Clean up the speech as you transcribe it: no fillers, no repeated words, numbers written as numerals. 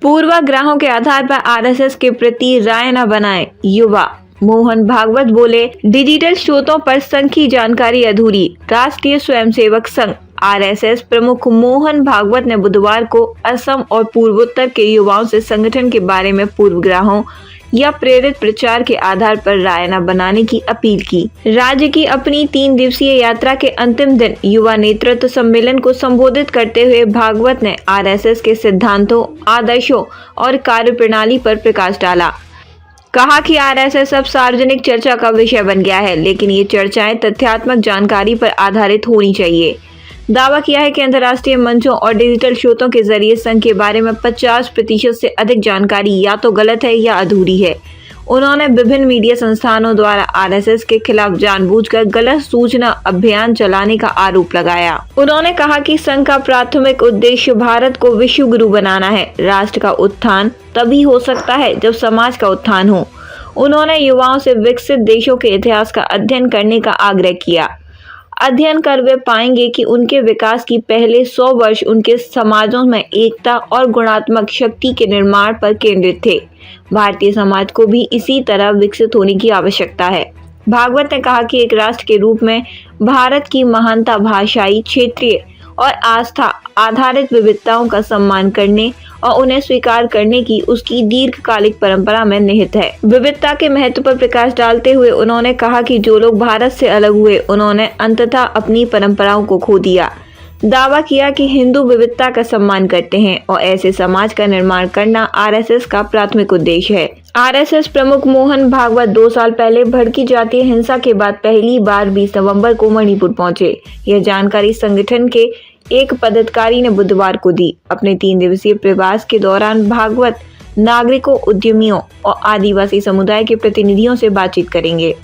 पूर्वाग्रहों के आधार पर आरएसएस के प्रति राय न बनाएं, युवा। मोहन भागवत बोले, डिजिटल स्रोतों पर संघ की जानकारी अधूरी। राष्ट्रीय स्वयंसेवक संघ आरएसएस प्रमुख मोहन भागवत ने बुधवार को असम और पूर्वोत्तर के युवाओं से संगठन के बारे में पूर्वाग्रहों या प्रेरित प्रचार के आधार पर राय न बनाने की अपील की। राज्य की अपनी 3 दिवसीय यात्रा के अंतिम दिन युवा नेतृत्व सम्मेलन को संबोधित करते हुए भागवत ने आरएसएस के सिद्धांतों, आदर्शों और कार्यप्रणाली पर प्रकाश डाला। कहा कि आरएसएस अब सार्वजनिक चर्चा का विषय बन गया है, लेकिन ये चर्चाएं तथ्यात्मक जानकारी पर आधारित होनी चाहिए। दावा किया है कि अंतर्राष्ट्रीय मंचों और डिजिटल स्रोतों के जरिए संघ के बारे में 50% से अधिक जानकारी या तो गलत है या अधूरी है। उन्होंने विभिन्न मीडिया संस्थानों द्वारा आरएसएस के खिलाफ जानबूझकर गलत सूचना अभियान चलाने का आरोप लगाया। उन्होंने कहा कि संघ का प्राथमिक उद्देश्य भारत को विश्व गुरु बनाना है। राष्ट्र का उत्थान तभी हो सकता है जब समाज का उत्थान हो। उन्होंने युवाओं से विकसित देशों के इतिहास का अध्ययन करने का आग्रह किया। अध्ययन कर वे पाएंगे कि उनके विकास की पहले 100 वर्ष उनके समाजों में एकता और गुणात्मक शक्ति के निर्माण पर केंद्रित थे। भारतीय समाज को भी इसी तरह विकसित होने की आवश्यकता है। भागवत ने कहा कि एक राष्ट्र के रूप में भारत की महानता भाषाई, क्षेत्रीय और आस्था आधारित विविधताओं का सम्मान करने और उन्हें स्वीकार करने की उसकी दीर्घकालिक परंपरा में निहित है। विविधता के महत्व पर प्रकाश डालते हुए उन्होंने कहा कि जो लोग भारत से अलग हुए उन्होंने अंततः अपनी परंपराओं को खो दिया। दावा किया कि हिंदू विविधता का सम्मान करते हैं और ऐसे समाज का निर्माण करना आरएसएस का प्राथमिक उद्देश्य है। आरएसएस प्रमुख मोहन भागवत 2 साल पहले भड़की जातीय हिंसा के बाद पहली बार 20 नवंबर को मणिपुर पहुंचे। यह जानकारी संगठन के एक पदाधिकारी ने बुधवार को दी। अपने 3 दिवसीय प्रवास के दौरान भागवत नागरिकों, उद्यमियों और आदिवासी समुदाय के प्रतिनिधियों से बातचीत करेंगे।